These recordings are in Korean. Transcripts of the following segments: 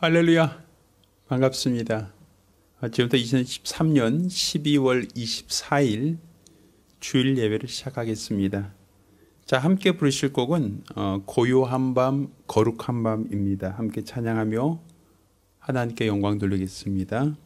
할렐루야, 반갑습니다. 지금부터 2013년 12월 24일 주일 예배를 시작하겠습니다. 자, 함께 부르실 곡은 고요한 밤, 거룩한 밤입니다. 함께 찬양하며 하나님께 영광 돌리겠습니다.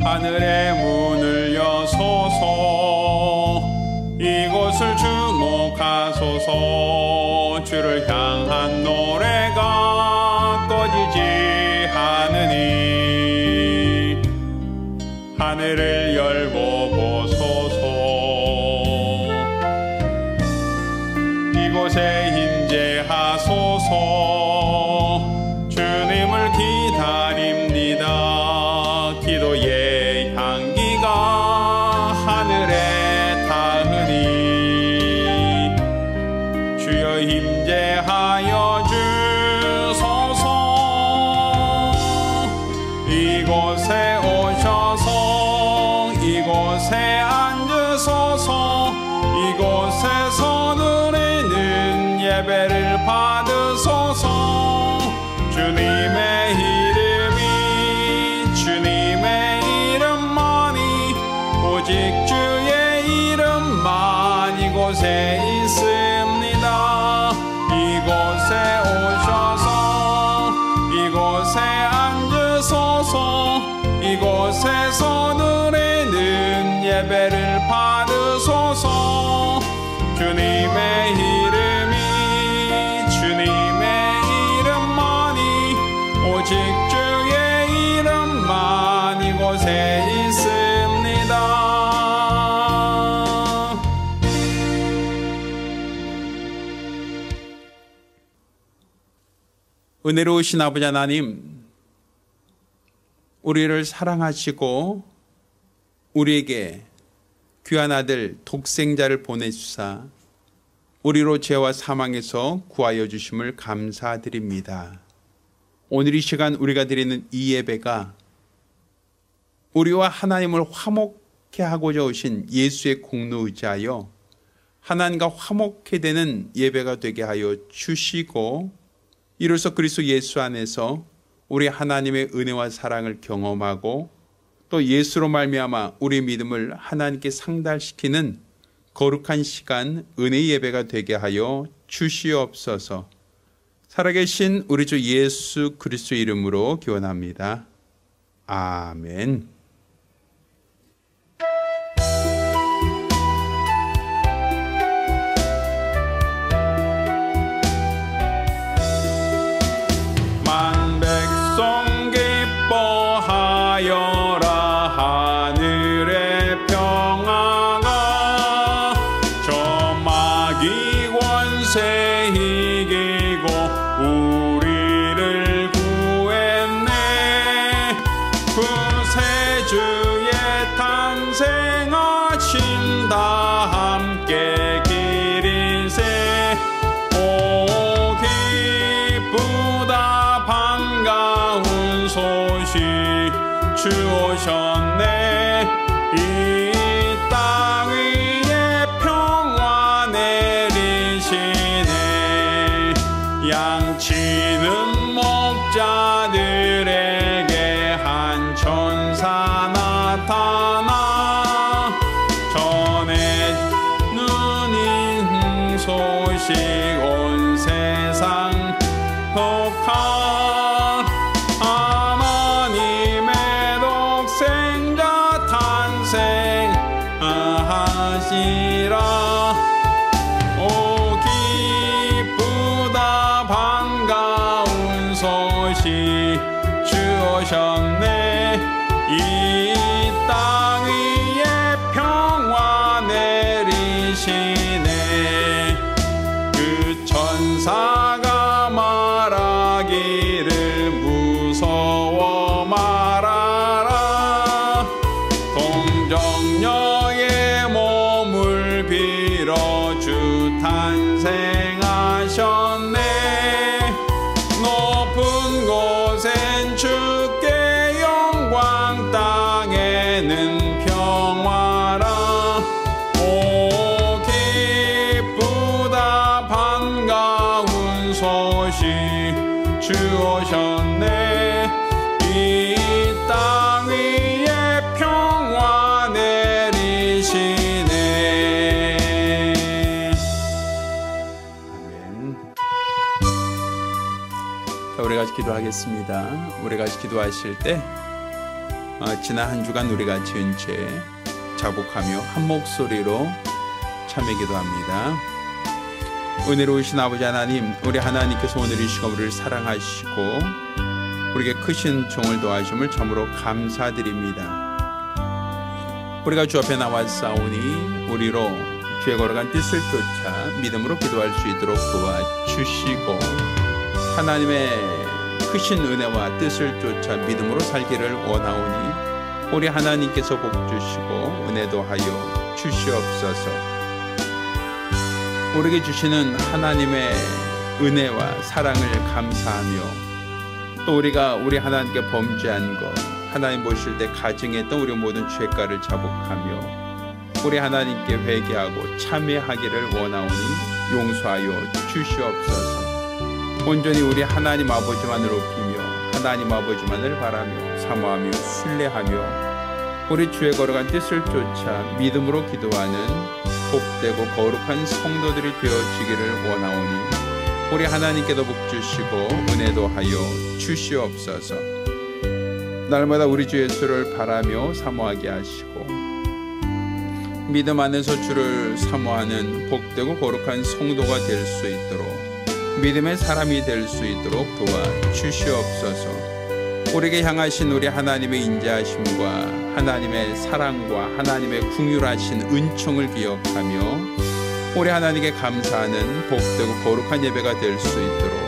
하늘의 문을 여소서, 이곳을 주목하소서. 주를 향한 노래가 꺼지지 않으니 하늘을 열어보소서. 이곳에 임재하소서. 주님을 기다립니다. 기도의 향기가 하늘에 닿으니 주여 임재하여 주소서. 이곳에 오셔서 이곳에 앉으소서. 이곳에서 누리는 예배를 받으소서. 주님의 이름이 주님의 오직 주의 이름만 이곳에 있습니다. 이곳에 오셔서 이곳에 앉으소서. 이곳에서 누리는 예배를 받으소서. 주님의 이름만이 오직 주의 이름만 이곳에 있습니다. 은혜로우신 아버지 하나님, 우리를 사랑하시고 우리에게 귀한 아들 독생자를 보내주사 우리로 죄와 사망에서 구하여 주심을 감사드립니다. 오늘 이 시간 우리가 드리는 이 예배가 우리와 하나님을 화목케 하고자 오신 예수의 공로 의지하여 하나님과 화목케 되는 예배가 되게 하여 주시고, 이로써 그리스도 예수 안에서 우리 하나님의 은혜와 사랑을 경험하고 또 예수로 말미암아 우리 믿음을 하나님께 상달시키는 거룩한 시간 은혜의 예배가 되게 하여 주시옵소서. 살아계신 우리 주 예수 그리스도의 이름으로 기원합니다. 아멘. 만백성 기뻐하여라. 하늘의 평화가 저 마귀 권세 이기고 우리를 구했네. 구세주의 탄생하신 다 함께 기린세. 오 기쁘다 반가운 소식 주 오셨네. 이 땅 위에 평화 내리시네. 양치는 목자들에게 한 천사 나타나 전해주는 소식 온 세상 독한 하나님의 독생자 탄생하시라. 오 기쁘다 반가운 소식 주 오셨네. 이 땅 위에 평화 내리시네. 그 천사가 말하기를 무서워 말아라. 동정녀의 몸을 빌어 주 탄생하셨네. 높은 곳엔 주께 영광, 땅에는 평화라. 오 기쁘다 반가운 소식 주 오셨네. 이 땅 위에 평화 내리시네. 아멘. 자, 우리 같이 기도하겠습니다. 우리 같이 기도하실 때 지난 한 주간 우리가 지은 죄 자복하며 한 목소리로 참여 기도합니다. 은혜로우신 아버지 하나님, 우리 하나님께서 오늘 이 시간 우리를 사랑하시고 우리에게 크신 종을 도와주심을 참으로 감사드립니다. 우리가 주 앞에 나왔사오니 우리로 주의 거룩한 뜻을 쫓아 믿음으로 기도할 수 있도록 도와주시고, 하나님의 크신 은혜와 뜻을 쫓아 믿음으로 살기를 원하오니 우리 하나님께서 복 주시고 은혜도 하여 주시옵소서. 우리에게 주시는 하나님의 은혜와 사랑을 감사하며, 또 우리가 우리 하나님께 범죄한 것, 하나님 보실 때 가증했던 우리 모든 죄가를 자복하며 우리 하나님께 회개하고 참회하기를 원하오니 용서하여 주시옵소서. 온전히 우리 하나님 아버지만을 높이며 하나님 아버지만을 바라며 사모하며 순례하며 우리 주의 거룩한 뜻을 쫓아 믿음으로 기도하는 복되고 거룩한 성도들이 되어지기를 원하오니 우리 하나님께도 복 주시고 은혜도 하여 주시옵소서. 날마다 우리 주 예수를 바라며 사모하게 하시고 믿음 안에서 주를 사모하는 복되고 거룩한 성도가 될 수 있도록 믿음의 사람이 될 수 있도록 도와 주시옵소서. 우리에게 향하신 우리 하나님의 인자하심과 하나님의 사랑과 하나님의 긍휼하신 은총을 기억하며 우리 하나님께 감사하는 복되고 거룩한 예배가 될 수 있도록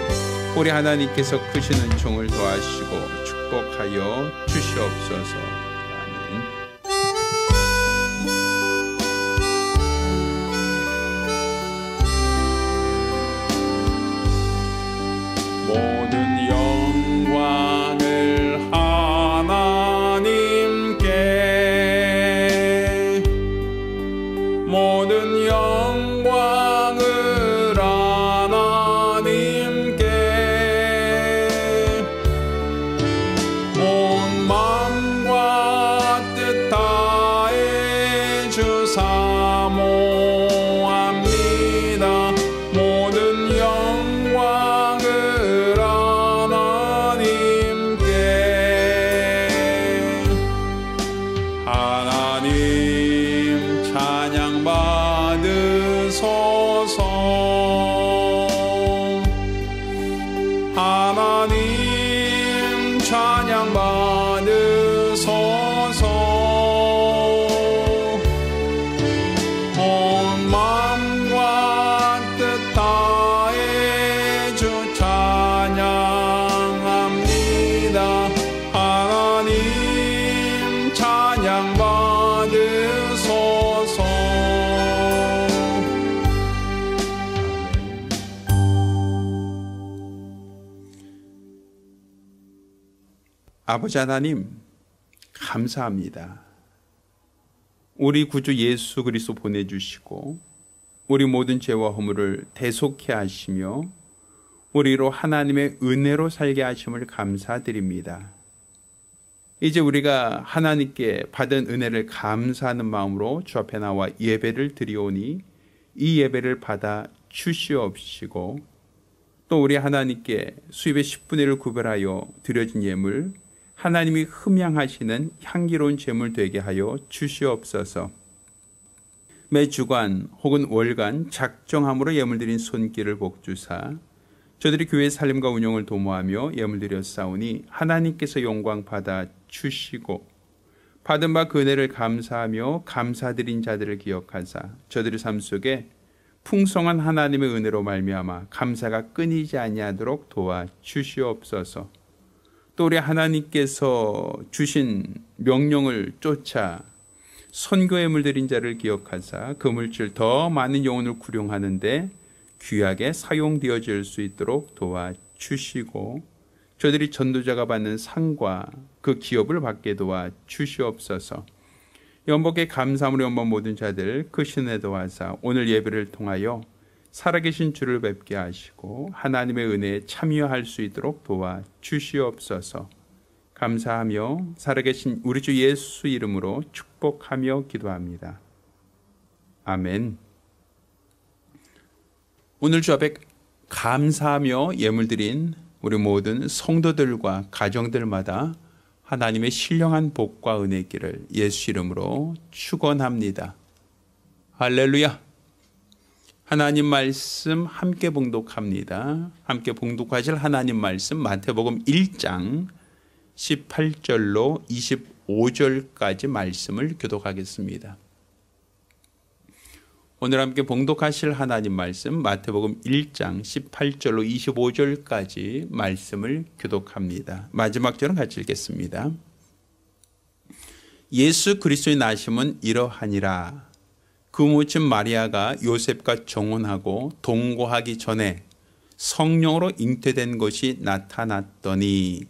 우리 하나님께서 크신 은총을 더하시고 축복하여 주시옵소서. 아멘. 모든 영광을 하나님께 모든 영광을 하나님께 온 마음과 뜻 다해 주 사모합니다. 모든 영광을 하나님께 하나님 찬양 받으소서. 하나님 찬양 받으소서. 온 마음과 뜻 다해 주 찬양합니다. 하나님 찬양 받으소서. 아버지 하나님, 감사합니다. 우리 구주 예수 그리스도 보내주시고 우리 모든 죄와 허물을 대속케 하시며 우리로 하나님의 은혜로 살게 하심을 감사드립니다. 이제 우리가 하나님께 받은 은혜를 감사하는 마음으로 주 앞에 나와 예배를 드리오니 이 예배를 받아 주시옵시고 또 우리 하나님께 수입의 10분의 1을 구별하여 드려진 예물 하나님이 흠양하시는 향기로운 제물 되게 하여 주시옵소서. 매 주간 혹은 월간 작정함으로 예물 드린 손길을 복주사 저들이 교회 살림과 운영을 도모하며 예물 드렸사오니 하나님께서 영광 받아 주시고 받은 바 그 은혜를 감사하며 감사드린 자들을 기억하사 저들의 삶 속에 풍성한 하나님의 은혜로 말미암아 감사가 끊이지 아니하도록 도와 주시옵소서. 또 우리 하나님께서 주신 명령을 쫓아 선교의 물들인 자를 기억하사 그 물질 더 많은 영혼을 구령하는데 귀하게 사용되어질 수 있도록 도와주시고 저들이 전도자가 받는 상과 그 기업을 받게 도와주시옵소서. 연복의 감사함으로 연복 모든 자들 크신 은혜 도와사 오늘 예배를 통하여 살아계신 주를 뵙게 하시고 하나님의 은혜에 참여할 수 있도록 도와주시옵소서. 감사하며 살아계신 우리 주 예수 이름으로 축복하며 기도합니다. 아멘. 오늘 주 앞에 감사하며 예물 드린 우리 모든 성도들과 가정들마다 하나님의 신령한 복과 은혜 있기를 예수 이름으로 축원합니다. 할렐루야. 하나님 말씀 함께 봉독합니다. 함께 봉독하실 하나님 말씀 마태복음 1장 18절로 25절까지 말씀을 교독하겠습니다. 오늘 함께 봉독하실 하나님 말씀 마태복음 1장 18절로 25절까지 말씀을 교독합니다. 마지막 절은 같이 읽겠습니다. 예수 그리스도의 나심은 이러하니라. 그 모친 마리아가 요셉과 정혼하고 동거하기 전에 성령으로 잉태된 것이 나타났더니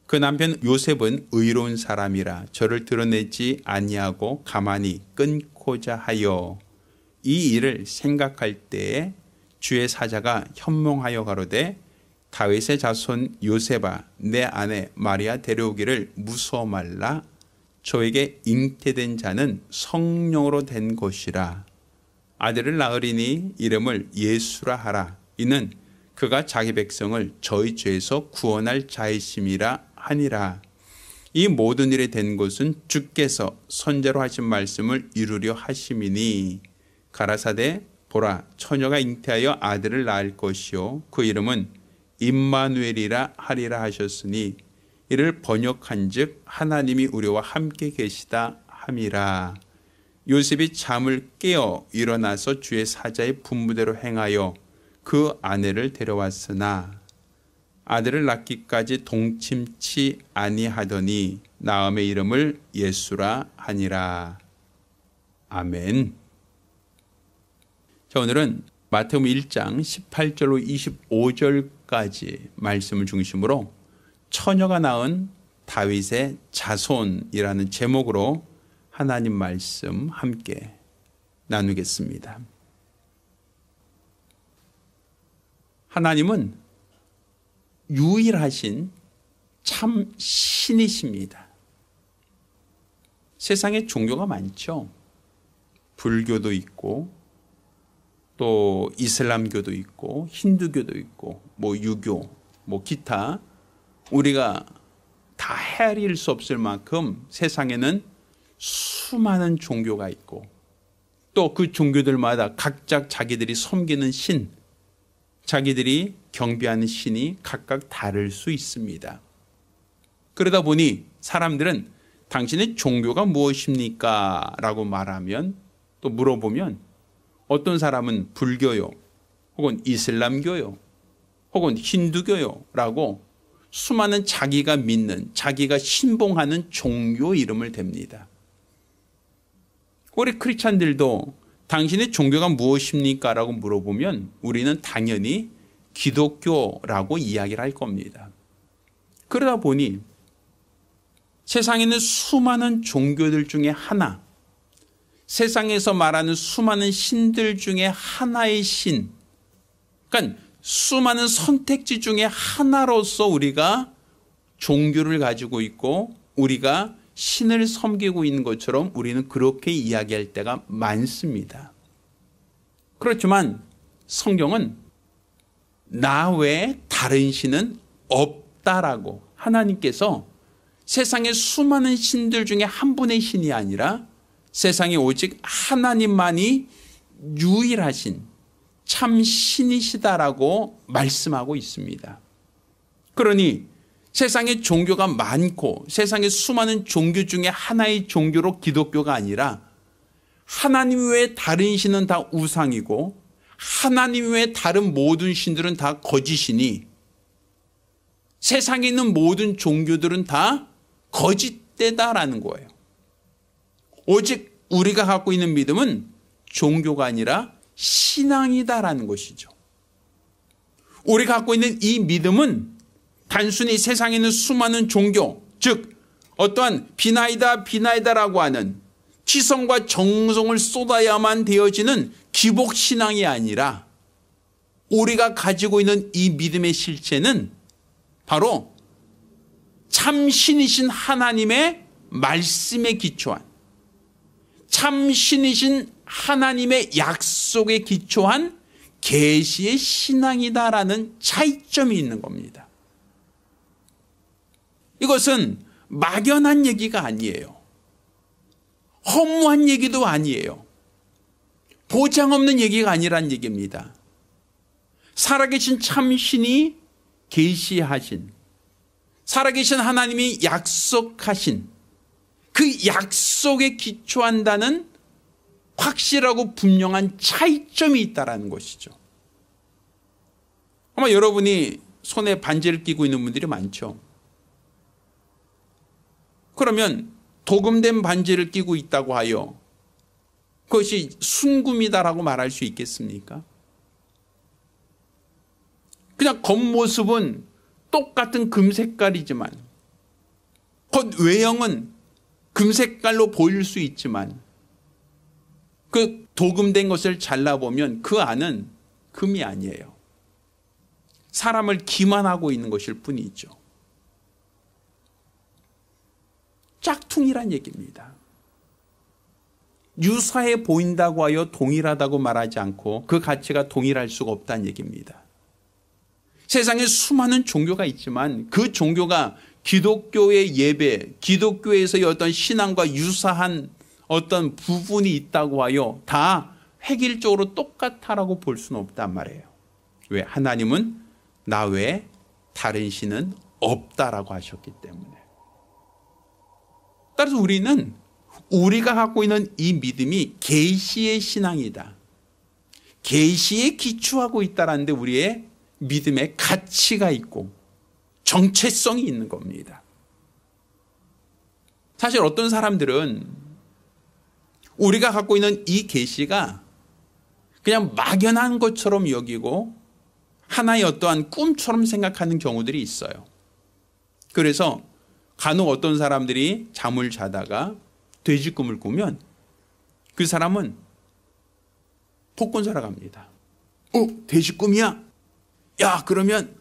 그 남편 요셉은 의로운 사람이라 저를 드러내지 아니하고 가만히 끊고자 하여 이 일을 생각할 때에 주의 사자가 현몽하여 가로되 다윗의 자손 요셉아 내 아내 마리아 데려오기를 무서워 말라. 저에게 잉태된 자는 성령으로 된 것이라. 아들을 낳으리니 이름을 예수라 하라. 이는 그가 자기 백성을 저희 죄에서 구원할 자이심이라 하니라. 이 모든 일이 된 것은 주께서 선제로 하신 말씀을 이루려 하심이니 가라사대 보라 처녀가 잉태하여 아들을 낳을 것이요 그 이름은 임마누엘이라 하리라 하셨으니 이를 번역한즉 하나님이 우리와 함께 계시다 함이라. 요셉이 잠을 깨어 일어나서 주의 사자의 분부대로 행하여 그 아내를 데려왔으나 아들을 낳기까지 동침치 아니하더니 나음의 이름을 예수라 하니라. 아멘. 자, 오늘은 마태복음 1장 18절로 25절까지 말씀을 중심으로 처녀가 낳은 다윗의 자손이라는 제목으로 하나님 말씀 함께 나누겠습니다. 하나님은 유일하신 참 신이십니다. 세상에 종교가 많죠. 불교도 있고 또 이슬람교도 있고 힌두교도 있고 유교 기타 우리가 다 헤아릴 수 없을 만큼 세상에는 수많은 종교가 있고 또 그 종교들마다 각자 자기들이 섬기는 신, 자기들이 경배하는 신이 각각 다를 수 있습니다. 그러다 보니 사람들은 당신의 종교가 무엇입니까? 라고 말하면 또 물어보면 어떤 사람은 불교요 혹은 이슬람교요 혹은 힌두교요 라고 수많은 자기가 믿는 자기가 신봉하는 종교 이름을 댑니다. 우리 크리스찬들도 당신의 종교가 무엇입니까? 라고 물어보면 우리는 당연히 기독교라고 이야기를 할 겁니다. 그러다 보니 세상에는 수많은 종교들 중에 하나, 세상에서 말하는 수많은 신들 중에 하나의 신, 그러니까 수많은 선택지 중에 하나로서 우리가 종교를 가지고 있고 우리가 신을 섬기고 있는 것처럼 우리는 그렇게 이야기할 때가 많습니다. 그렇지만 성경은 나 외에 다른 신은 없다라고 하나님께서 세상의 수많은 신들 중에 한 분의 신이 아니라 세상에 오직 하나님만이 유일하신 참 신이시다라고 말씀하고 있습니다. 그러니 세상에 종교가 많고 세상의 수많은 종교 중에 하나의 종교로 기독교가 아니라 하나님 외에 다른 신은 다 우상이고 하나님 외에 다른 모든 신들은 다 거짓이니 세상에 있는 모든 종교들은 다 거짓되다라는 거예요. 오직 우리가 갖고 있는 믿음은 종교가 아니라 신앙이다라는 것이죠. 우리가 갖고 있는 이 믿음은 단순히 세상에 있는 수많은 종교, 즉 어떠한 비나이다라고 하는 지성과 정성을 쏟아야만 되어지는 기복신앙이 아니라 우리가 가지고 있는 이 믿음의 실체는 바로 참신이신 하나님의 말씀에 기초한 참신이신 하나님의 약속에 기초한 계시의 신앙이다라는 차이점이 있는 겁니다. 이것은 막연한 얘기가 아니에요. 허무한 얘기도 아니에요. 보장 없는 얘기가 아니란 얘기입니다. 살아계신 참신이 계시하신 살아계신 하나님이 약속하신 그 약속에 기초한다는 확실하고 분명한 차이점이 있다는 것이죠. 아마 여러분이 손에 반지를 끼고 있는 분들이 많죠. 그러면 도금된 반지를 끼고 있다고 하여 그것이 순금이다라고 말할 수 있겠습니까? 그냥 겉모습은 똑같은 금색깔이지만 겉 외형은 금색깔로 보일 수 있지만 그 도금된 것을 잘라보면 그 안은 금이 아니에요. 사람을 기만하고 있는 것일 뿐이죠. 짝퉁이란 얘기입니다. 유사해 보인다고 하여 동일하다고 말하지 않고 그 가치가 동일할 수가 없다는 얘기입니다. 세상에 수많은 종교가 있지만 그 종교가 기독교의 예배, 기독교에서의 어떤 신앙과 유사한 어떤 부분이 있다고 하여 다 획일적으로 똑같다라고 볼 수는 없단 말이에요. 왜? 하나님은 나 외에 다른 신은 없다라고 하셨기 때문에. 따라서 우리가 갖고 있는 이 믿음이 계시의 신앙이다. 계시에 기초하고 있다라는데 우리의 믿음에 가치가 있고 정체성이 있는 겁니다. 사실 어떤 사람들은 우리가 갖고 있는 이 계시가 그냥 막연한 것처럼 여기고 하나의 어떠한 꿈처럼 생각하는 경우들이 있어요. 그래서 간혹 어떤 사람들이 잠을 자다가 돼지 꿈을 꾸면 그 사람은 복권 사러 갑니다. 돼지 꿈이야? 야, 그러면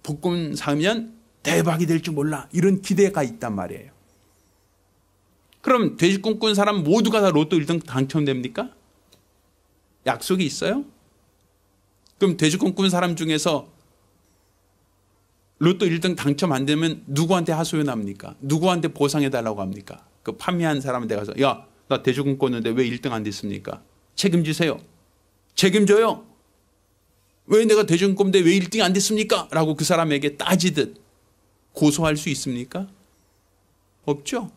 복권 사면 대박이 될 줄 몰라. 이런 기대가 있단 말이에요. 그럼 돼지 꿈 꾼 사람 모두가 다 로또 1등 당첨됩니까? 약속이 있어요? 그럼 돼지 꿈 꾼 사람 중에서 로또 1등 당첨 안 되면 누구한테 하소연합니까? 누구한테 보상해달라고 합니까? 그 판매한 사람한테 가서 야, 나 돼지 꿈 꿨는데 왜 1등 안 됐습니까? 책임지세요. 책임져요. 왜 내가 돼지 꿈 꿨는데 왜 1등이 안 됐습니까? 라고 그 사람에게 따지듯 고소할 수 있습니까? 없죠.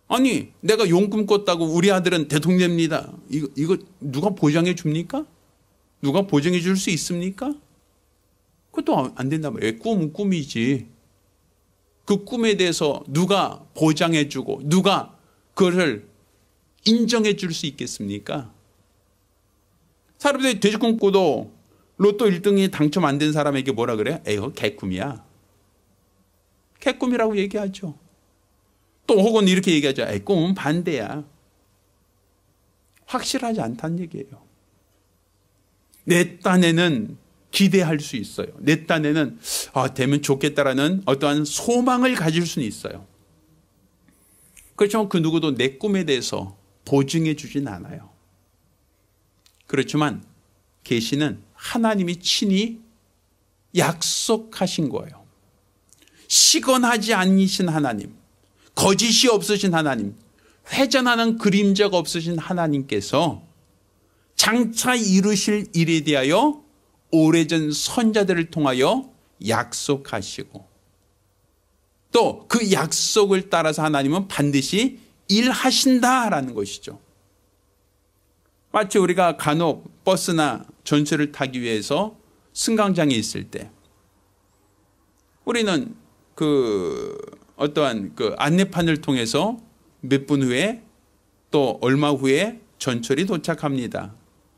아니, 내가 용꿈 꿨다고 우리 아들은 대통령입니다. 이거 누가 보장해 줍니까? 누가 보장해 줄 수 있습니까? 그것도 안 된단 말이에요. 꿈은 꿈이지. 그 꿈에 대해서 누가 보장해 주고 누가 그것을 인정해 줄 수 있겠습니까? 사람들이 돼지 꿈 꿔도 로또 1등이 당첨 안 된 사람에게 뭐라 그래요? 에이, 개꿈이야. 개꿈이라고 얘기하죠. 또 혹은 이렇게 얘기하죠. 에이, 꿈은 반대야. 확실하지 않다는 얘기예요. 내 딴에는 기대할 수 있어요. 내 딴에는 되면 좋겠다라는 어떠한 소망을 가질 수는 있어요. 그렇지만 그 누구도 내 꿈에 대해서 보증해 주진 않아요. 그렇지만 계시는 하나님이 친히 약속하신 거예요. 시건하지 않으신 하나님, 거짓이 없으신 하나님, 회전하는 그림자가 없으신 하나님께서 장차 이루실 일에 대하여 오래전 선자들을 통하여 약속하시고 또 그 약속을 따라서 하나님은 반드시 일하신다라는 것이죠. 마치 우리가 간혹 버스나 전철을 타기 위해서 승강장에 있을 때 우리는 어떠한 안내판을 통해서 몇 분 후에 또 얼마 후에 전철이 도착합니다.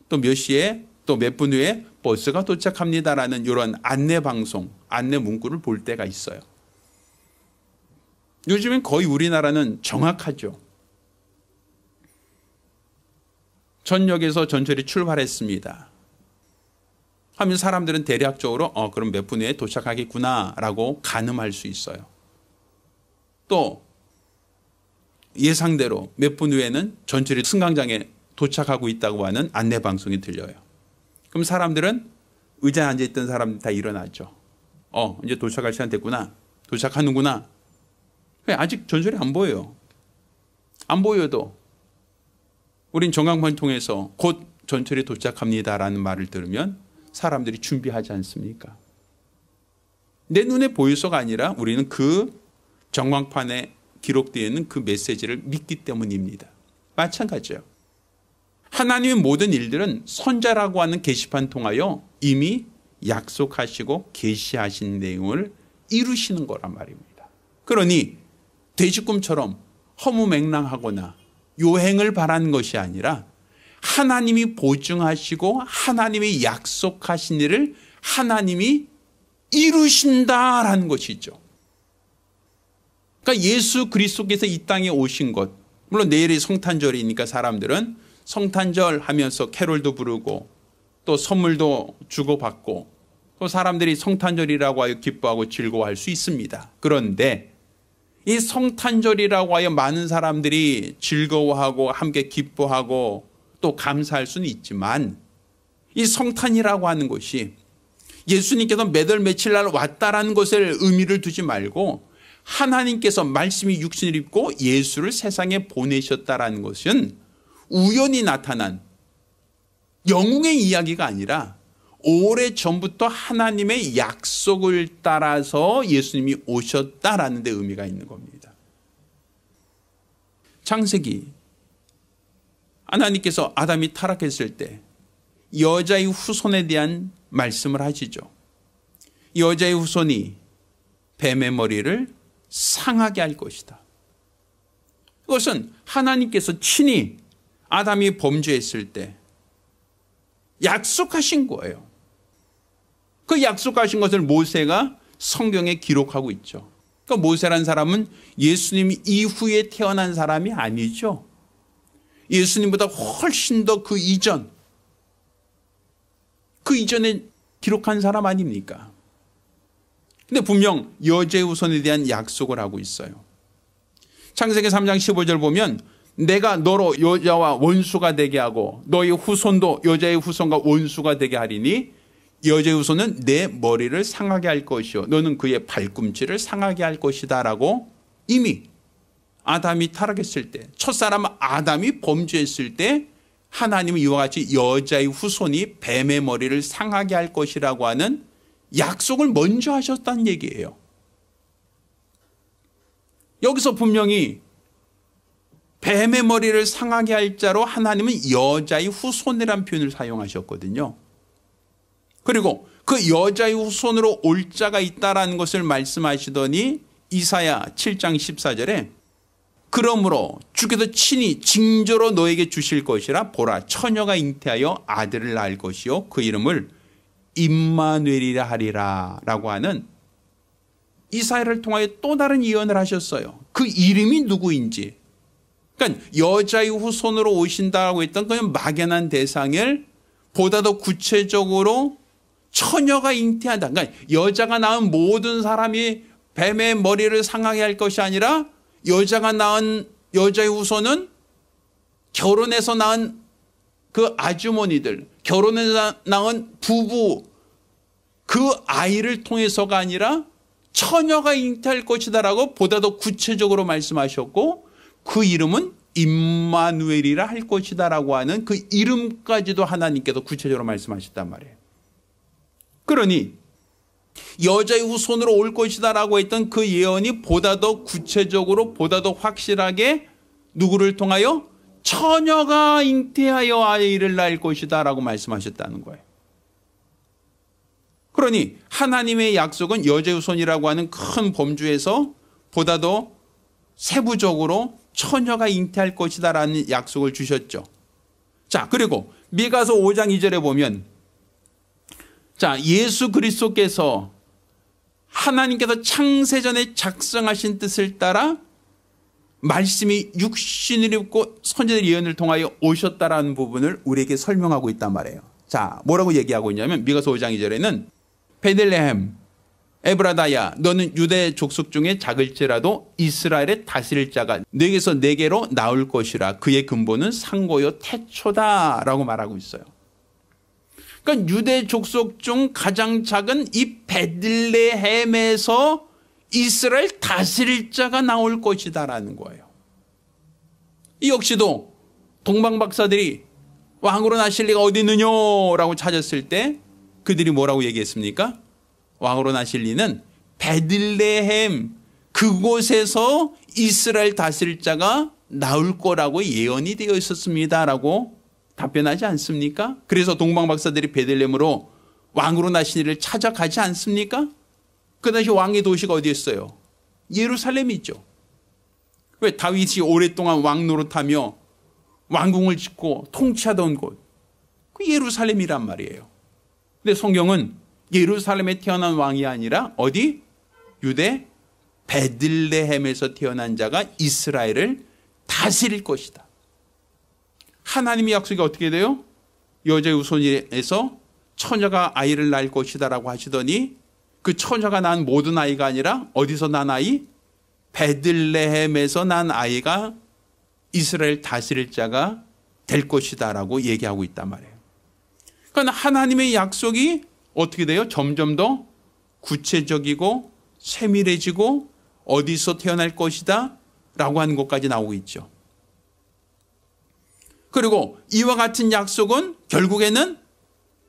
또 몇 시에 또 몇 분 후에 버스가 도착합니다라는 이런 안내 방송, 안내 문구를 볼 때가 있어요. 요즘엔 거의 우리나라는 정확하죠. 전역에서 전철이 출발했습니다 하면 사람들은 대략적으로 그럼 몇 분 후에 도착하겠구나라고 가늠할 수 있어요. 또 예상대로 몇 분 후에는 전철이 승강장에 도착하고 있다고 하는 안내 방송이 들려요. 그럼 사람들은 의자에 앉아있던 사람들 다 일어나죠. 이제 도착할 시간 됐구나. 도착하는구나. 아직 전철이 안 보여요. 안 보여도 우린 전광판 통해서 곧 전철이 도착합니다라는 말을 들으면 사람들이 준비하지 않습니까? 내 눈에 보여서가 아니라 우리는 그 전광판에 기록되어 있는 그 메시지를 믿기 때문입니다. 마찬가지예요. 하나님의 모든 일들은 선자라고 하는 계시판 통하여 이미 약속하시고 계시하신 내용을 이루시는 거란 말입니다. 그러니 돼지꿈처럼 허무맹랑하거나 요행을 바라는 것이 아니라 하나님이 보증하시고 하나님이 약속하신 일을 하나님이 이루신다라는 것이죠. 그러니까 예수 그리스도께서 이 땅에 오신 것, 물론 내일이 성탄절이니까 사람들은 성탄절 하면서 캐롤도 부르고 또 선물도 주고받고 또 사람들이 성탄절이라고 하여 기뻐하고 즐거워할 수 있습니다. 그런데 이 성탄절이라고 하여 많은 사람들이 즐거워하고 함께 기뻐하고 또 감사할 수는 있지만 이 성탄이라고 하는 것이 예수님께서 몇 월 며칠 날 왔다라는 것을 의미를 두지 말고 하나님께서 말씀이 육신을 입고 예수를 세상에 보내셨다라는 것은 우연히 나타난 영웅의 이야기가 아니라 오래전부터 하나님의 약속을 따라서 예수님이 오셨다라는 데 의미가 있는 겁니다. 창세기 하나님께서 아담이 타락했을 때 여자의 후손에 대한 말씀을 하시죠. 여자의 후손이 뱀의 머리를 상하게 할 것이다. 그것은 하나님께서 친히 아담이 범죄했을 때 약속하신 거예요. 그 약속하신 것을 모세가 성경에 기록하고 있죠. 그러니까 모세란 사람은 예수님 이후에 태어난 사람이 아니죠. 예수님보다 훨씬 더 그 이전에 기록한 사람 아닙니까? 근데 분명 여자의 후손에 대한 약속을 하고 있어요. 창세기 3장 15절 보면 내가 너로 여자와 원수가 되게 하고 너의 후손도 여자의 후손과 원수가 되게 하리니 여자의 후손은 내 머리를 상하게 할 것이요 너는 그의 발꿈치를 상하게 할 것이다 라고 이미 아담이 타락했을 때 첫사람 아담이 범죄했을 때 하나님은 이와 같이 여자의 후손이 뱀의 머리를 상하게 할 것이라고 하는 약속을 먼저 하셨다는 얘기예요. 여기서 분명히 뱀의 머리를 상하게 할 자로 하나님은 여자의 후손이라는 표현을 사용하셨거든요. 그리고 그 여자의 후손으로 올 자가 있다라는 것을 말씀하시더니 이사야 7장 14절에 그러므로 주께서 친히 징조로 너에게 주실 것이라 보라 처녀가 잉태하여 아들을 낳을 것이요 그 이름을 임마누엘이라 하리라 라고 하는 이사야를 통하여 또 다른 예언을 하셨어요. 그 이름이 누구인지. 그러니까 여자의 후손으로 오신다고 했던 그냥 막연한 대상을 보다 더 구체적으로 처녀가 잉태한다. 그러니까 여자가 낳은 모든 사람이 뱀의 머리를 상하게 할 것이 아니라 여자가 낳은 여자의 후손은 결혼해서 낳은 그 아주머니들, 결혼해서 낳은 부부 그 아이를 통해서가 아니라 처녀가 잉태할 것이다라고 보다 더 구체적으로 말씀하셨고 그 이름은 임마누엘이라 할 것이다라고 하는 그 이름까지도 하나님께서 구체적으로 말씀하셨단 말이에요. 그러니 여자의 후손으로 올 것이다라고 했던 그 예언이 보다 더 구체적으로 보다 더 확실하게 누구를 통하여 처녀가 잉태하여 아이를 낳을 것이다라고 말씀하셨다는 거예요. 그러니 하나님의 약속은 여자의 후손이라고 하는 큰 범주에서 보다 더 세부적으로 처녀가 잉태할 것이다라는 약속을 주셨죠. 자, 그리고 미가서 5장 2절에 보면 자, 예수 그리스도께서 하나님께서 창세전에 작성하신 뜻을 따라 말씀이 육신을 입고 선지자의 예언을 통하여 오셨다라는 부분을 우리에게 설명하고 있단 말이에요. 자, 뭐라고 얘기하고 있냐면 미가서 5장 2절에는 베들레헴 에브라다야 너는 유대 족속 중에 작을지라도 이스라엘의 다스릴 자가 너에게서 내게로 나올 것이라 그의 근본은 상고요 태초다라고 말하고 있어요. 그러니까 유대 족속 중 가장 작은 이 베들레헴에서 이스라엘 다스릴 자가 나올 것이다라는 거예요. 이 역시도 동방박사들이 왕으로 나실 리가 어디 있느냐라고 찾았을 때 그들이 뭐라고 얘기했습니까? 왕으로 나실 리는 베들레헴 그곳에서 이스라엘 다스릴 자가 나올 거라고 예언이 되어 있었습니다라고 답변하지 않습니까? 그래서 동방박사들이 베들레헴으로 왕으로 나신 이를 찾아가지 않습니까? 그 당시 왕의 도시가 어디였어요? 예루살렘이죠. 왜? 다윗이 오랫동안 왕 노릇하며 왕궁을 짓고 통치하던 곳, 그 예루살렘이란 말이에요. 근데 성경은 예루살렘에 태어난 왕이 아니라 어디? 유대 베들레헴에서 태어난 자가 이스라엘을 다스릴 것이다. 하나님의 약속이 어떻게 돼요? 여자의 후손에서 처녀가 아이를 낳을 것이다 라고 하시더니 그 처녀가 낳은 모든 아이가 아니라 어디서 난 아이? 베들레헴에서 난 아이가 이스라엘 다스릴 자가 될 것이다 라고 얘기하고 있단 말이에요. 그러니까 하나님의 약속이 어떻게 돼요? 점점 더 구체적이고 세밀해지고 어디서 태어날 것이다 라고 하는 것까지 나오고 있죠. 그리고 이와 같은 약속은 결국에는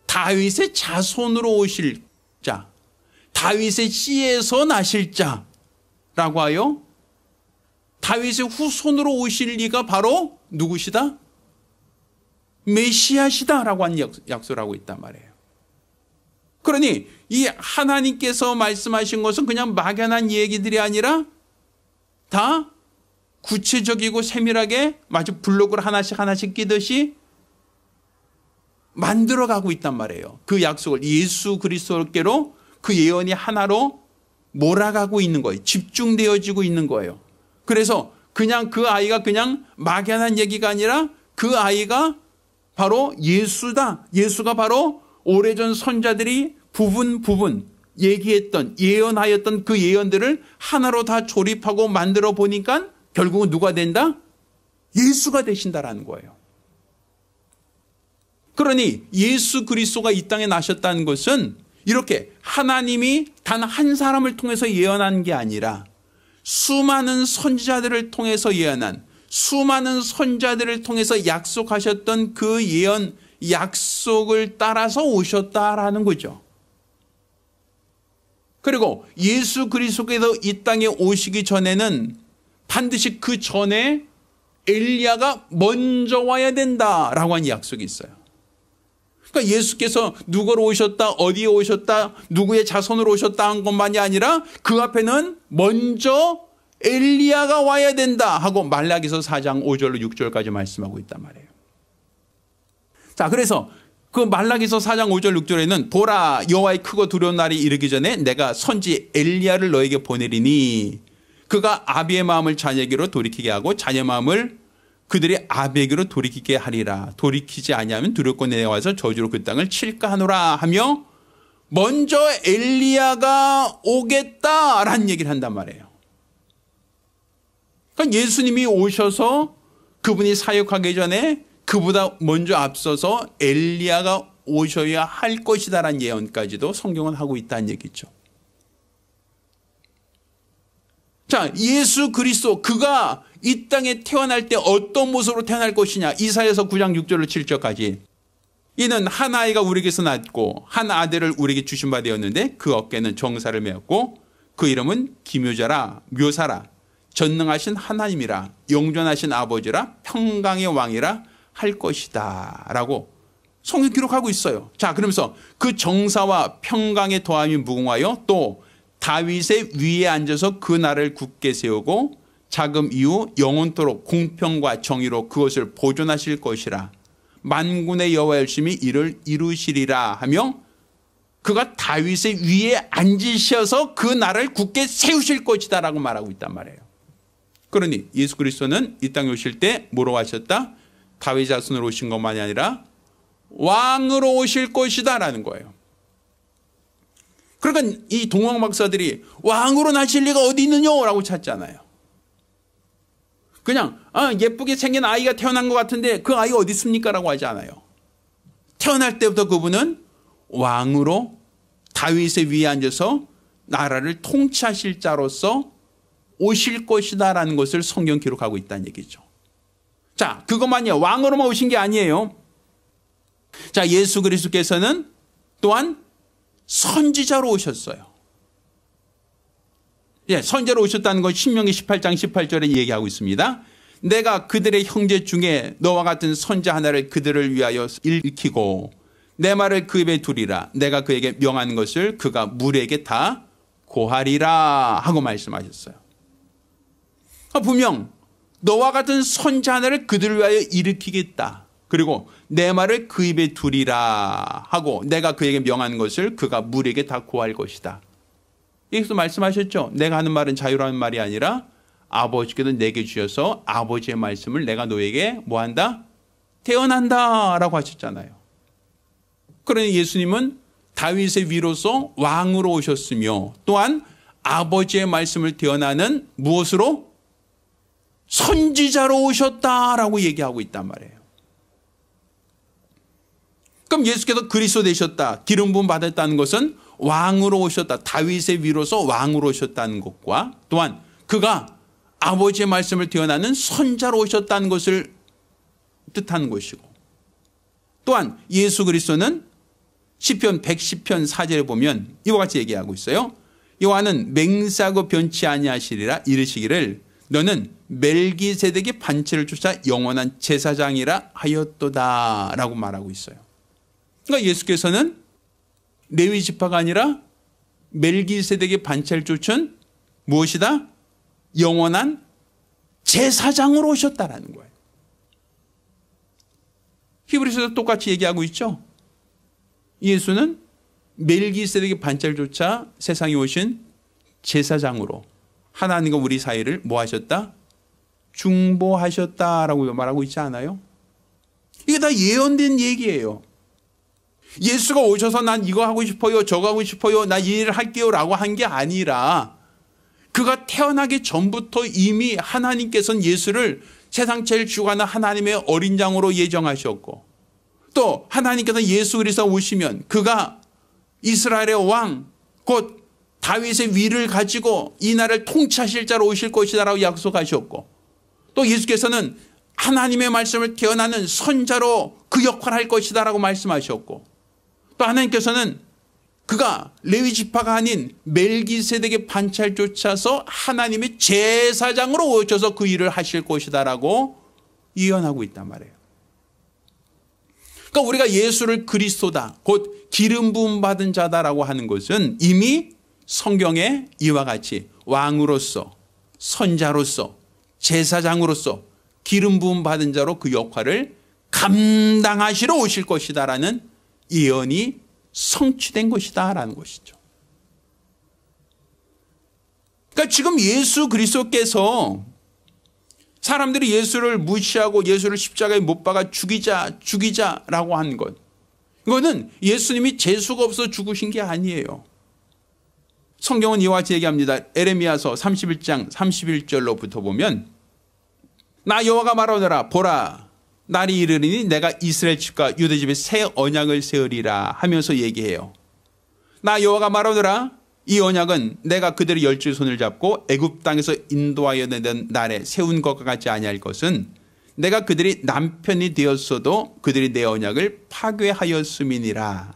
다윗의 자손으로 오실 자, 다윗의 씨에서 나실 자라고 하여 다윗의 후손으로 오실 이가 바로 누구시다? 메시아시다라고 하는 약속을 하고 있단 말이에요. 그러니 이 하나님께서 말씀하신 것은 그냥 막연한 얘기들이 아니라 다 구체적이고 세밀하게 마치 블록을 하나씩 끼듯이 만들어가고 있단 말이에요. 그 약속을 예수 그리스도께로 그 예언이 하나로 몰아가고 있는 거예요. 집중되어지고 있는 거예요. 그래서 그냥 그 아이가 그냥 막연한 얘기가 아니라 그 아이가 바로 예수다. 예수가 바로 오래전 선자들이 부분 얘기했던 예언하였던 그 예언들을 하나로 다 조립하고 만들어 보니까 결국은 누가 된다? 예수가 되신다라는 거예요. 그러니 예수 그리스도가 이 땅에 나셨다는 것은 이렇게 하나님이 단 한 사람을 통해서 예언한 게 아니라 수많은 선지자들을 통해서 예언한, 수많은 선지자들을 통해서 약속하셨던 그 예언 약속을 따라서 오셨다라는 거죠. 그리고 예수 그리스도께서 이 땅에 오시기 전에는 반드시 그 전에 엘리야가 먼저 와야 된다라고 하는 약속이 있어요. 그러니까 예수께서 누구로 오셨다, 어디에 오셨다, 누구의 자손으로 오셨다 한 것만이 아니라 그 앞에는 먼저 엘리야가 와야 된다 하고 말라기서 4장 5절로 6절까지 말씀하고 있단 말이에요. 자, 그래서 그 말라기서 4장 5절 6절에는 보라, 여호와의 크고 두려운 날이 이르기 전에 내가 선지 엘리야를 너에게 보내리니 그가 아비의 마음을 자녀에게로 돌이키게 하고 자녀 마음을 그들이 아비에게로 돌이키게 하리라. 돌이키지 아니하면 두렵고 내려와서 저주로 그 땅을 칠까 하노라 하며 먼저 엘리야가 오겠다라는 얘기를 한단 말이에요. 그러니까 예수님이 오셔서 그분이 사역하기 전에 그보다 먼저 앞서서 엘리야가 오셔야 할 것이다라는 예언까지도 성경은 하고 있다는 얘기죠. 자, 예수 그리스도 그가 이 땅에 태어날 때 어떤 모습으로 태어날 것이냐. 이사야서 9장 6절로 7절까지. 이는 한 아이가 우리에게서 낳고 한 아들을 우리에게 주신 바 되었는데 그 어깨는 정사를 메었고 그 이름은 기묘자라, 묘사라, 전능하신 하나님이라, 영존하신 아버지라, 평강의 왕이라 할 것이다 라고 성경 기록하고 있어요. 자, 그러면서 그 정사와 평강의 더함이 무궁하여 또 다윗의 위에 앉아서 그 나라를 굳게 세우고 자금 이후 영원토록 공평과 정의로 그것을 보존하실 것이라. 만군의 여호와 열심히 이를 이루시리라 하며 그가 다윗의 위에 앉으셔서 그 나라를 굳게 세우실 것이다 라고 말하고 있단 말이에요. 그러니 예수 그리스도는 이 땅에 오실 때 뭐로 하셨다? 다윗 자손으로 오신 것만이 아니라 왕으로 오실 것이다 라는 거예요. 그러니까 이 동학 박사들이 왕으로 나실 리가 어디 있느냐라고 찾잖아요. 그냥 예쁘게 생긴 아이가 태어난 것 같은데 그 아이가 어디 있습니까? 라고 하지 않아요. 태어날 때부터 그분은 왕으로 다윗의 위에 앉아서 나라를 통치하실 자로서 오실 것이다 라는 것을 성경 기록하고 있다는 얘기죠. 자, 그것만요. 왕으로만 오신 게 아니에요. 자, 예수 그리스도께서는 또한 선지자로 오셨어요. 예, 선지자로 오셨다는 건 신명기 18장 18절에 얘기하고 있습니다. 내가 그들의 형제 중에 너와 같은 선지자 하나를 그들을 위하여 일으키고 내 말을 그 입에 두리라. 내가 그에게 명하는 것을 그가 무리에게 다 고하리라 하고 말씀하셨어요. 분명 너와 같은 선지자 하나를 그들을 위하여 일으키겠다. 그리고 내 말을 그 입에 두리라 하고 내가 그에게 명하는 것을 그가 무리에게 다 고할 것이다. 여기서 말씀하셨죠. 내가 하는 말은 자유라는 말이 아니라 아버지께서 내게 주셔서 아버지의 말씀을 내가 너에게 뭐한다? 태어난다 라고 하셨잖아요. 그러니 예수님은 다윗의 위로서 왕으로 오셨으며 또한 아버지의 말씀을 대언하는 무엇으로? 선지자로 오셨다라고 얘기하고 있단 말이에요. 그럼 예수께서 그리스도 되셨다, 기름 부음 받았다는 것은 왕으로 오셨다, 다윗의 위로서 왕으로 오셨다는 것과 또한 그가 아버지의 말씀을 대언하는 선자로 오셨다는 것을 뜻하는 것이고, 또한 예수 그리스도는 시편 110편 4절에 보면 이와 같이 얘기하고 있어요. 여호와는 맹세하고 변치 아니하시리라 이르시기를 너는 멜기세덱의 반체를 쫓아 영원한 제사장이라 하였도다 라고 말하고 있어요. 그러니까 예수께서는 레위 지파가 아니라 멜기세덱의 반체를 쫓은 무엇이다? 영원한 제사장으로 오셨다라는 거예요. 히브리서도 똑같이 얘기하고 있죠. 예수는 멜기세덱의 반차를 쫓아 세상에 오신 제사장으로 하나님과 우리 사이를 뭐 하셨다? 중보하셨다라고 말하고 있지 않아요? 이게 다 예언된 얘기예요. 예수가 오셔서 난 이거 하고 싶어요, 저거 하고 싶어요, 나 이 일을 할게요 라고 한 게 아니라 그가 태어나기 전부터 이미 하나님께서는 예수를 세상 제일 주관하는 하나님의 어린 양으로 예정하셨고, 또 하나님께서 예수 그리스도 오시면 그가 이스라엘의 왕 곧 다윗의 위를 가지고 이 나라를 통치하실 자로 오실 것이다라고 약속하셨고, 또 예수께서는 하나님의 말씀을 대언하는 선자로 그 역할을 할 것이다라고 말씀하셨고, 또 하나님께서는 그가 레위 지파가 아닌 멜기세덱의 반차를 쫓아서 하나님의 제사장으로 오셔서 그 일을 하실 것이다라고 예언하고 있단 말이에요. 그러니까 우리가 예수를 그리스도다, 곧 기름 부음 받은 자다라고 하는 것은 이미 성경에 이와 같이 왕으로서, 선자로서, 제사장으로서 기름 부음 받은 자로 그 역할을 감당하시러 오실 것이다라는 예언이 성취된 것이다라는 것이죠. 그러니까 지금 예수 그리스도께서 사람들이 예수를 무시하고 예수를 십자가에 못 박아 죽이자라고 한 것, 이거는 예수님이 재수가 없어 죽으신 게 아니에요. 성경은 이와 같이 얘기합니다. 에레미야서 31장 31절로부터 보면 나 여호와가 말하노라 보라 날이 이르리니 내가 이스라엘 집과 유다 집에 새 언약을 세우리라 하면서 얘기해요. 나 여호와가 말하노라 이 언약은 내가 그들의 열줄 손을 잡고 애굽 땅에서 인도하여 내던 날에 세운 것과 같지 아니할 것은 내가 그들이 남편이 되었어도 그들이 내 언약을 파괴하였음이니라.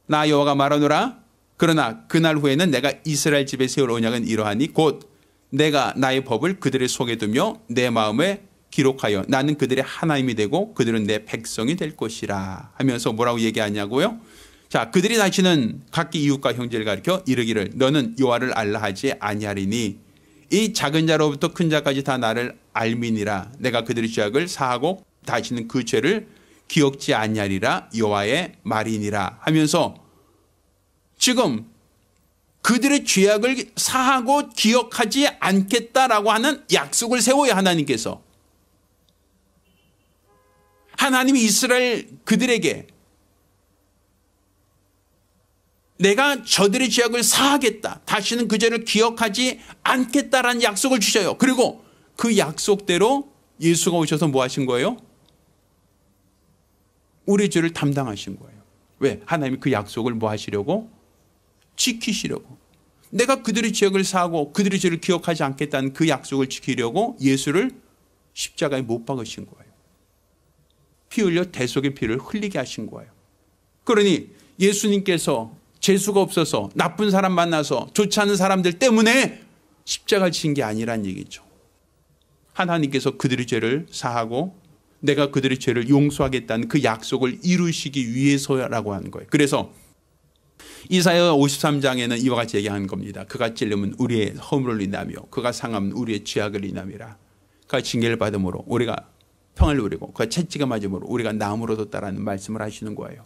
나 여호와가 말하노라 그러나 그날 후에는 내가 이스라엘 집에 세울 언약은 이러하니 곧 내가 나의 법을 그들의 속에 두며 내 마음에 기록하여 나는 그들의 하나님이 되고 그들은 내 백성이 될 것이라 하면서 뭐라고 얘기하냐고요? 자, 그들이 다시는 각기 이웃과 형제를 가리켜 이르기를 너는 여호와를 알라 하지 아니하리니 이 작은 자로부터 큰 자까지 다 나를 알미니라. 내가 그들의 죄악을 사하고 다시는 그 죄를 기억지 아니하리라 여호와의 말이니라 하면서 지금 그들의 죄악을 사하고 기억하지 않겠다라고 하는 약속을 세워요. 하나님께서. 하나님이 이스라엘 그들에게 내가 저들의 죄악을 사하겠다, 다시는 그 죄를 기억하지 않겠다라는 약속을 주셔요. 그리고 그 약속대로 예수가 오셔서 뭐 하신 거예요? 우리의 죄를 담당하신 거예요. 왜? 하나님이 그 약속을 뭐 하시려고? 지키시려고. 내가 그들의 죄악을 사하고 그들의 죄를 기억하지 않겠다는 그 약속을 지키려고 예수를 십자가에 못 박으신 거예요. 피 흘려 대속의 피를 흘리게 하신 거예요. 그러니 예수님께서 재수가 없어서 나쁜 사람 만나서 좋지 않은 사람들 때문에 십자가를 지신 게 아니란 얘기죠. 하나님께서 그들의 죄를 사하고 내가 그들의 죄를 용서하겠다는 그 약속을 이루시기 위해서라고 하는 거예요. 그래서 이사야 53장에는 이와 같이 얘기하는 겁니다. 그가 찔림은 우리의 허물을 인하며 그가 상함은 우리의 죄악을 인함이라. 그가 징계를 받음으로 우리가 평을 누리고 그가 채찍을 맞음으로 우리가 나음을 얻었다라는 말씀을 하시는 거예요.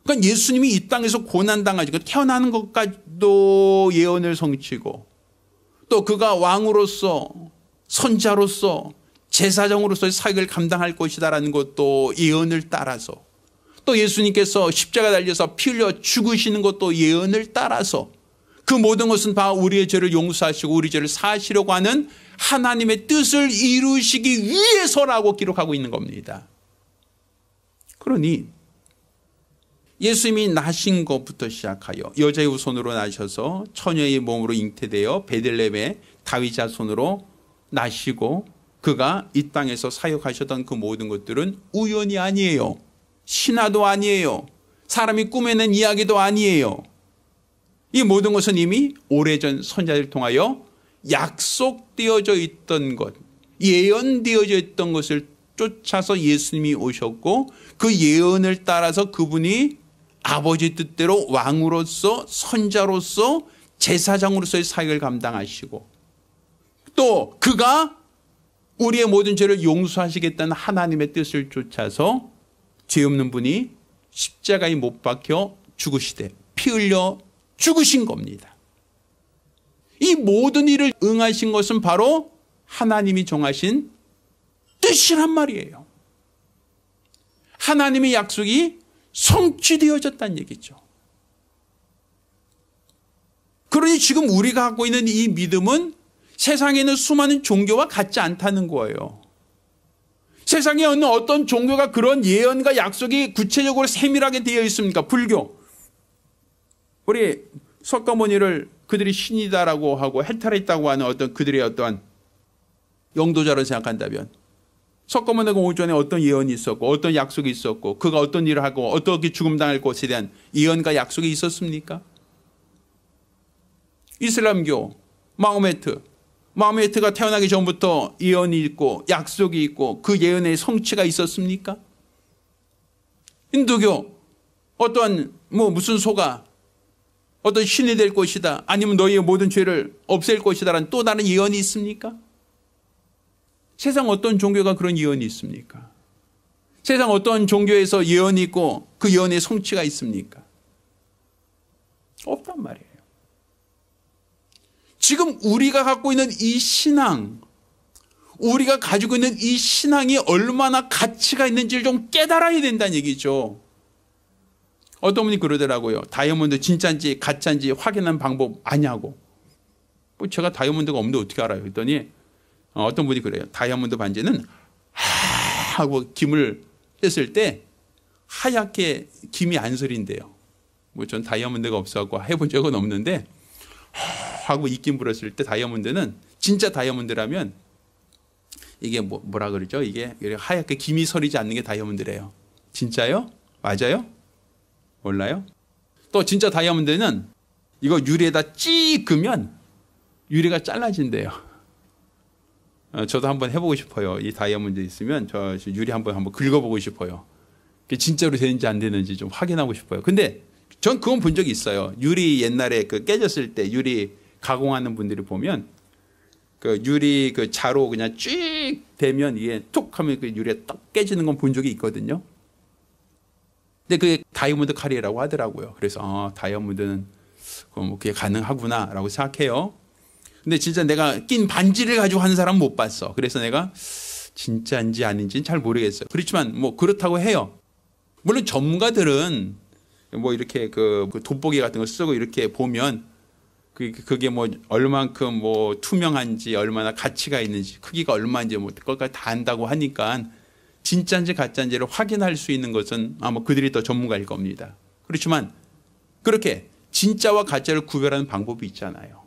그러니까 예수님이 이 땅에서 고난당하시고 태어나는 것까지도 예언을 성취고 또 그가 왕으로서 선자로서 제사장으로서의 사역을 감당할 것이다라는 것도 예언을 따라서 또 예수님께서 십자가 달려서 피 흘려 죽으시는 것도 예언을 따라서 그 모든 것은 다 우리의 죄를 용서하시고 우리 죄를 사하시려고 하는 하나님의 뜻을 이루시기 위해서라고 기록하고 있는 겁니다. 그러니 예수님이 나신 것부터 시작하여 여자의 후손으로 나셔서 처녀의 몸으로 잉태되어 베들레헴의 다윗 자손으로 나시고 그가 이 땅에서 사역하셨던 그 모든 것들은 우연이 아니에요. 신화도 아니에요. 사람이 꾸며낸 이야기도 아니에요. 이 모든 것은 이미 오래전 선자들을 통하여 약속되어져 있던 것, 예언되어져 있던 것을 쫓아서 예수님이 오셨고 그 예언을 따라서 그분이 아버지 뜻대로 왕으로서 선자로서 제사장으로서의 사역을 감당하시고 또 그가 우리의 모든 죄를 용서하시겠다는 하나님의 뜻을 쫓아서 죄 없는 분이 십자가에 못 박혀 죽으시되 피 흘려 죽으신 겁니다. 이 모든 일을 응하신 것은 바로 하나님이 정하신 뜻이란 말이에요. 하나님의 약속이 성취되어졌다는 얘기죠. 그러니 지금 우리가 갖고 있는 이 믿음은 세상에 있는 수많은 종교와 같지 않다는 거예요. 세상에 있는 어떤 종교가 그런 예언과 약속이 구체적으로 세밀하게 되어 있습니까? 불교. 우리 석가모니를 그들이 신이다라고 하고 해탈했다고 하는 어떤 그들의 어떠한 영도자로 생각한다면 석가모니가 오기 전에 어떤 예언이 있었고 어떤 약속이 있었고 그가 어떤 일을 하고 어떻게 죽음당할 것에 대한 예언과 약속이 있었습니까? 이슬람교 마호메트가 태어나기 전부터 예언이 있고 약속이 있고 그 예언의 성취가 있었습니까? 힌두교 어떤 무슨 소가 어떤 신이 될 것이다 아니면 너희의 모든 죄를 없앨 것이다라는 또 다른 예언이 있습니까? 세상 어떤 종교가 그런 예언이 있습니까? 세상 어떤 종교에서 예언이 있고 그 예언의 성취가 있습니까? 없단 말이에요. 지금 우리가 갖고 있는 이 신앙, 우리가 가지고 있는 이 신앙이 얼마나 가치가 있는지를 좀 깨달아야 된다는 얘기죠. 어떤 분이 그러더라고요. 다이아몬드 진짜인지 가짜인지 확인하는 방법 아냐고. 제가 다이아몬드가 없는데 어떻게 알아요? 그랬더니 어떤 분이 그래요. 다이아몬드 반지는 하고 김을 뗐을 때 하얗게 김이 안 서린대요. 전 다이아몬드가 없어서 해본 적은 없는데 하고 입김 불었을 때 다이아몬드는 진짜 다이아몬드라면 이게 뭐라 그러죠? 이게 하얗게 김이 서리지 않는 게 다이아몬드래요. 진짜요? 맞아요? 몰라요? 또 진짜 다이아몬드는 이거 유리에다 찍으면 유리가 잘라진대요. 저도 한번 해보고 싶어요. 이 다이아몬드 있으면 저 유리 한번 긁어보고 싶어요. 그게 진짜로 되는지 안 되는지 좀 확인하고 싶어요. 근데 전 그건 본 적이 있어요. 유리 옛날에 깨졌을 때 유리 가공하는 분들이 보면 그 유리 그 자로 그냥 쭉 대면 이게 툭 하면 그 유리가 딱 깨지는 건 본 적이 있거든요. 근데 그게 다이아몬드 칼이라고 하더라고요. 그래서 다이아몬드는 그게 가능하구나라고 생각해요. 근데 진짜 내가 낀 반지를 가지고 하는 사람 못 봤어. 그래서 내가 진짜인지 아닌지는 잘 모르겠어요. 그렇지만 그렇다고 해요. 물론 전문가들은 이렇게 그 돋보기 같은 거 쓰고 이렇게 보면 그게 얼만큼 투명한지 얼마나 가치가 있는지 크기가 얼마인지 그것까지 다 안다고 하니까 진짜인지 가짜인지를 확인할 수 있는 것은 아마 그들이 더 전문가일 겁니다. 그렇지만 그렇게 진짜와 가짜를 구별하는 방법이 있잖아요.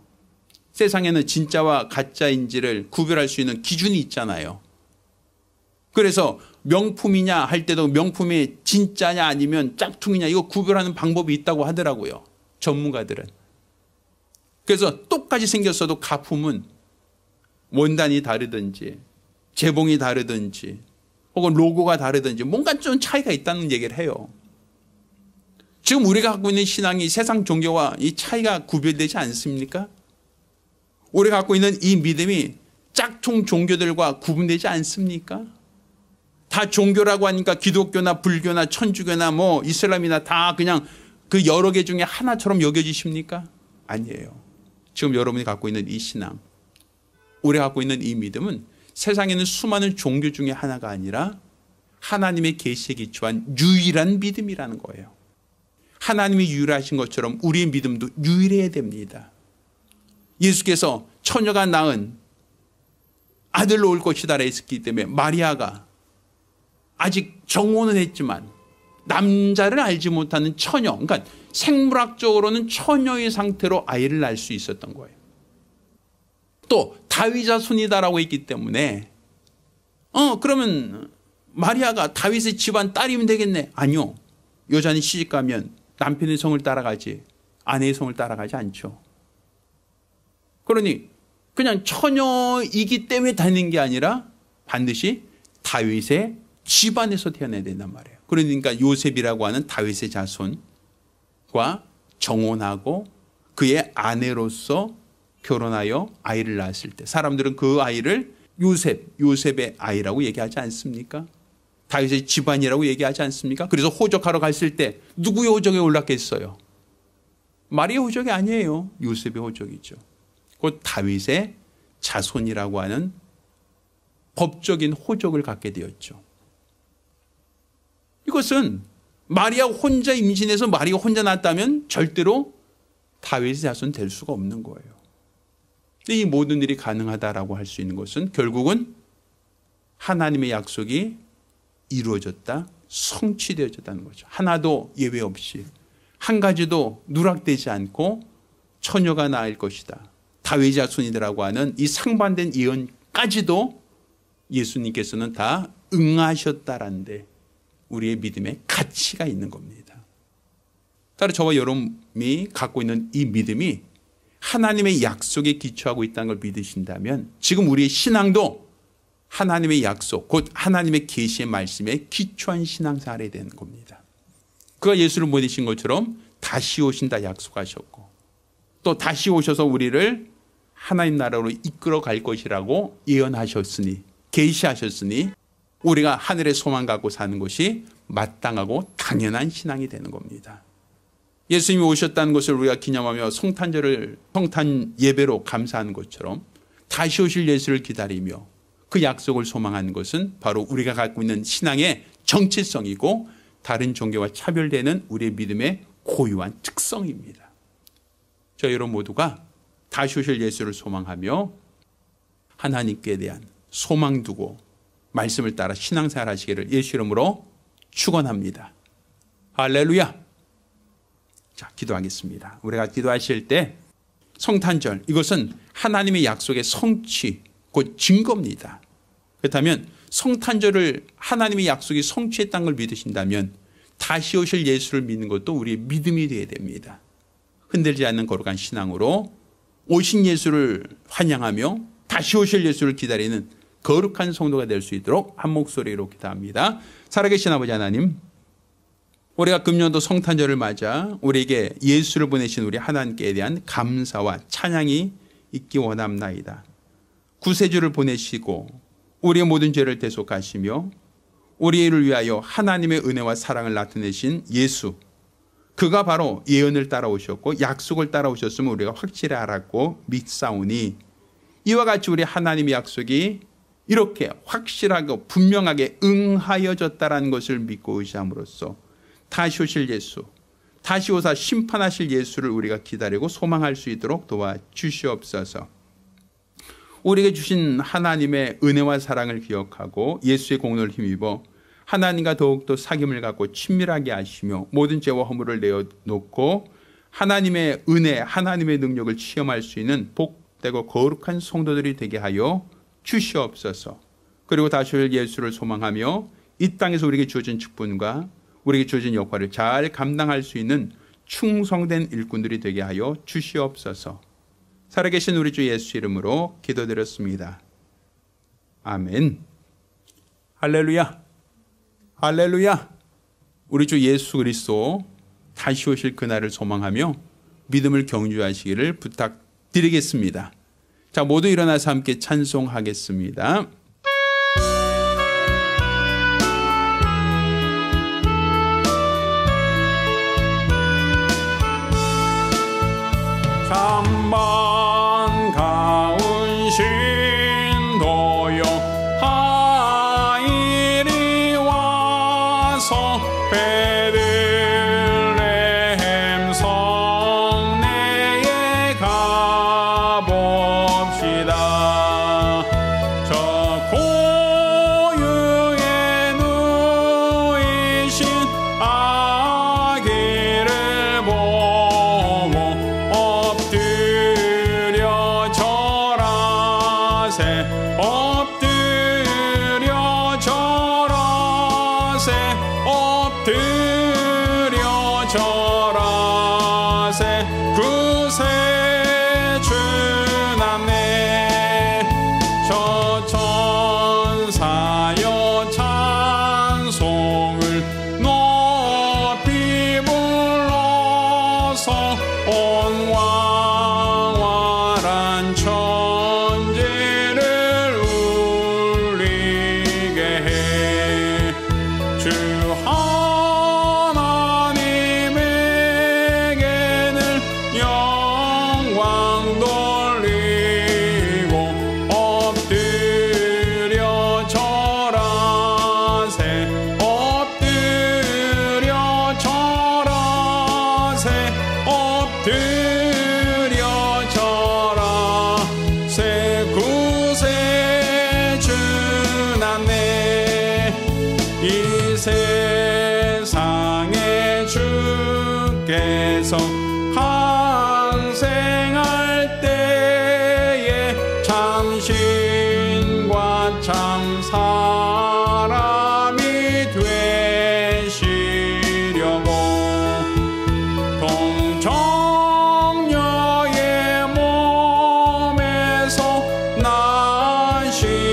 세상에는 진짜와 가짜인지를 구별할 수 있는 기준이 있잖아요. 그래서 명품이냐 할 때도 명품이 진짜냐 아니면 짝퉁이냐 이거 구별하는 방법이 있다고 하더라고요. 전문가들은. 그래서 똑같이 생겼어도 가품은 원단이 다르든지 재봉이 다르든지 혹은 로고가 다르든지 뭔가 좀 차이가 있다는 얘기를 해요. 지금 우리가 갖고 있는 신앙이 세상 종교와 이 차이가 구별되지 않습니까? 우리가 갖고 있는 이 믿음이 짝퉁 종교들과 구분되지 않습니까? 다 종교라고 하니까 기독교나 불교나 천주교나 이슬람이나 다 그냥 그 여러 개 중에 하나처럼 여겨지십니까? 아니에요. 지금 여러분이 갖고 있는 이 신앙, 우리가 갖고 있는 이 믿음은 세상에는 수많은 종교 중에 하나가 아니라 하나님의 계시에 기초한 유일한 믿음이라는 거예요. 하나님이 유일하신 것처럼 우리의 믿음도 유일해야 됩니다. 예수께서 처녀가 낳은 아들로 올 것이다 했기 때문에 마리아가 아직 정혼은 했지만 남자를 알지 못하는 처녀, 그러니까 생물학적으로는 처녀의 상태로 아이를 낳을 수 있었던 거예요. 또 다윗 자손이다라고 했기 때문에 그러면 마리아가 다윗의 집안 딸이면 되겠네. 아니요. 여자는 시집가면 남편의 성을 따라가지 아내의 성을 따라가지 않죠. 그러니 그냥 처녀이기 때문에 다니는 게 아니라 반드시 다윗의 집안에서 태어나야 된단 말이에요. 그러니까 요셉이라고 하는 다윗의 자손과 정혼하고 그의 아내로서 결혼하여 아이를 낳았을 때 사람들은 그 아이를 요셉의 아이라고 얘기하지 않습니까? 다윗의 집안이라고 얘기하지 않습니까? 그래서 호적하러 갔을 때 누구의 호적에 올랐겠어요? 마리아의 호적이 아니에요. 요셉의 호적이죠. 곧 다윗의 자손이라고 하는 법적인 호적을 갖게 되었죠. 이것은 마리아 혼자 임신해서 마리아 혼자 낳았다면 절대로 다윗의 자손 될 수가 없는 거예요. 이 모든 일이 가능하다라고 할 수 있는 것은 결국은 하나님의 약속이 이루어졌다, 성취되어졌다는 거죠. 하나도 예외 없이 한 가지도 누락되지 않고 처녀가 낳을 것이다. 다윗의 자손이라고 하는 이 상반된 예언까지도 예수님께서는 다 응하셨다라는데 우리의 믿음에 가치가 있는 겁니다. 따라 저와 여러분이 갖고 있는 이 믿음이 하나님의 약속에 기초하고 있다는 걸 믿으신다면 지금 우리의 신앙도 하나님의 약속, 곧 하나님의 계시의 말씀에 기초한 신앙생활이 되는 겁니다. 그가 예수를 보내신 것처럼 다시 오신다 약속하셨고 또 다시 오셔서 우리를 하나님 나라로 이끌어 갈 것이라고 예언하셨으니 계시하셨으니 우리가 하늘의 소망 갖고 사는 것이 마땅하고 당연한 신앙이 되는 겁니다. 예수님이 오셨다는 것을 우리가 기념하며 성탄 예배로 감사하는 것처럼 다시 오실 예수를 기다리며 그 약속을 소망하는 것은 바로 우리가 갖고 있는 신앙의 정체성이고 다른 종교와 차별되는 우리의 믿음의 고유한 특성입니다. 저 여러분 모두가 다시 오실 예수를 소망하며 하나님께 대한 소망 두고 말씀을 따라 신앙생활 하시기를 예수 이름으로 축원합니다. 할렐루야. 자, 기도하겠습니다. 우리가 기도하실 때 성탄절, 이것은 하나님의 약속의 성취, 곧 증거입니다. 그렇다면 성탄절을 하나님의 약속이 성취했다는 걸 믿으신다면 다시 오실 예수를 믿는 것도 우리의 믿음이 되어야 됩니다. 흔들지 않는 거룩한 신앙으로 오신 예수를 환영하며 다시 오실 예수를 기다리는 거룩한 성도가 될 수 있도록 한 목소리로 기도합니다. 살아계신 아버지 하나님, 우리가 금년도 성탄절을 맞아 우리에게 예수를 보내신 우리 하나님께 대한 감사와 찬양이 있기 원합나이다. 구세주를 보내시고 우리의 모든 죄를 대속하시며 우리를 위하여 하나님의 은혜와 사랑을 나타내신 예수, 그가 바로 예언을 따라오셨고 약속을 따라오셨음을 우리가 확실히 알았고 믿사오니 이와 같이 우리 하나님의 약속이 이렇게 확실하고 분명하게 응하여졌다는 것을 믿고 의지함으로써 다시 오실 예수, 다시 오사 심판하실 예수를 우리가 기다리고 소망할 수 있도록 도와주시옵소서. 우리에게 주신 하나님의 은혜와 사랑을 기억하고 예수의 공로를 힘입어 하나님과 더욱더 사귐을 갖고 친밀하게 하시며 모든 죄와 허물을 내어놓고 하나님의 은혜, 하나님의 능력을 체험할 수 있는 복되고 거룩한 성도들이 되게 하여 주시옵소서. 그리고 다시 올 예수를 소망하며 이 땅에서 우리에게 주어진 직분과 우리에게 주어진 역할을 잘 감당할 수 있는 충성된 일꾼들이 되게 하여 주시옵소서. 살아계신 우리 주 예수 이름으로 기도드렸습니다. 아멘. 할렐루야. 할렐루야. 우리 주 예수 그리스도 다시 오실 그날을 소망하며 믿음을 경주하시기를 부탁드리겠습니다. 자, 모두 일어나서 함께 찬송하겠습니다. 삼만 가운 신도여 하이리와 베들레헴 성내에 가봅시다. 저 고유에 누이신 아기를 보고 엎드려 절하세. 엎드려 절하세. 엎드려 절하세. 구세 주나네. 저 천사여 찬송을 높이 불러서 온 왕활한 천지를 울리게 해. 주 하나님에게는 영광 돌리고 엎드려 절하세. 엎드려 절하세. 엎드려 절하세. 구세 주나네. 이 세상에 주께서 항생할 때에 참신과 참 사람이 되시려고 동정녀의 몸에서 나시었으니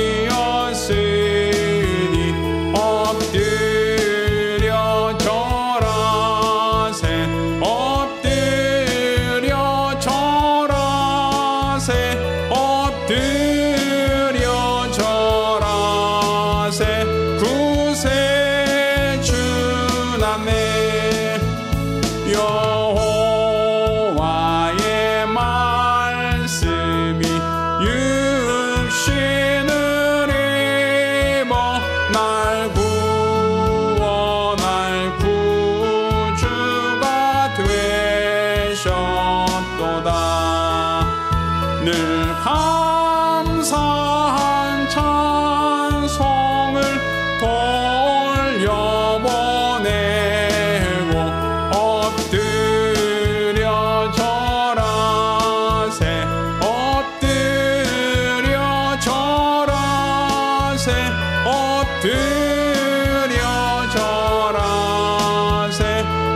엎드려 절하세. 엎드려 절하세. 엎드려 절하세. 구세 주나네. 여호와의 말씀이 육신을 입어 날 구원할 구주가 되셨도다. 늘 감사한 찬송을 돌려보내고 엎드려 절하세. 엎드려 절하세. 엎드려 절하세.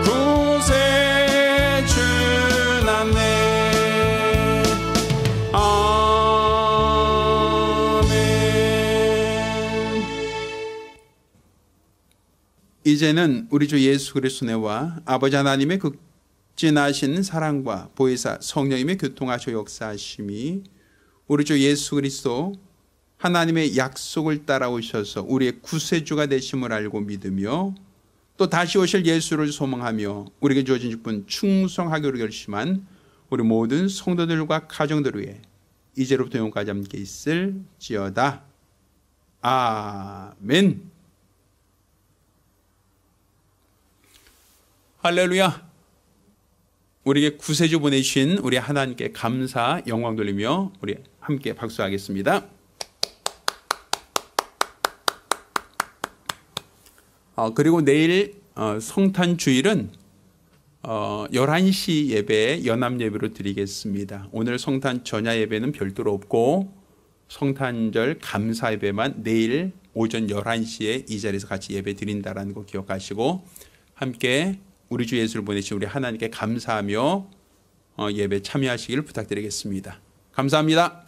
구세 주나네. 아멘. 이제는 우리 주 예수 그리스도의 은혜와 아버지 하나님의 극진하신 사랑과 보혜사 성령님의 교통하셔 역사하심이 우리 주 예수 그리스도 하나님의 약속을 따라오셔서 우리의 구세주가 되심을 알고 믿으며 또 다시 오실 예수를 소망하며 우리에게 주어진 직분 충성하기로 결심한 우리 모든 성도들과 가정들 위해 이제로부터 영원까지 함께 있을지어다. 아멘. 할렐루야. 우리에게 구세주 보내주신 우리 하나님께 감사 영광 돌리며 우리 함께 박수하겠습니다. 그리고 내일 성탄주일은 11시 예배 연합 예배로 드리겠습니다. 오늘 성탄 전야 예배는 별도로 없고 성탄절 감사 예배만 내일 오전 11시에 이 자리에서 같이 예배 드린다는 거 기억하시고 함께 우리 주 예수를 보내신 우리 하나님께 감사하며 예배 참여하시기를 부탁드리겠습니다. 감사합니다.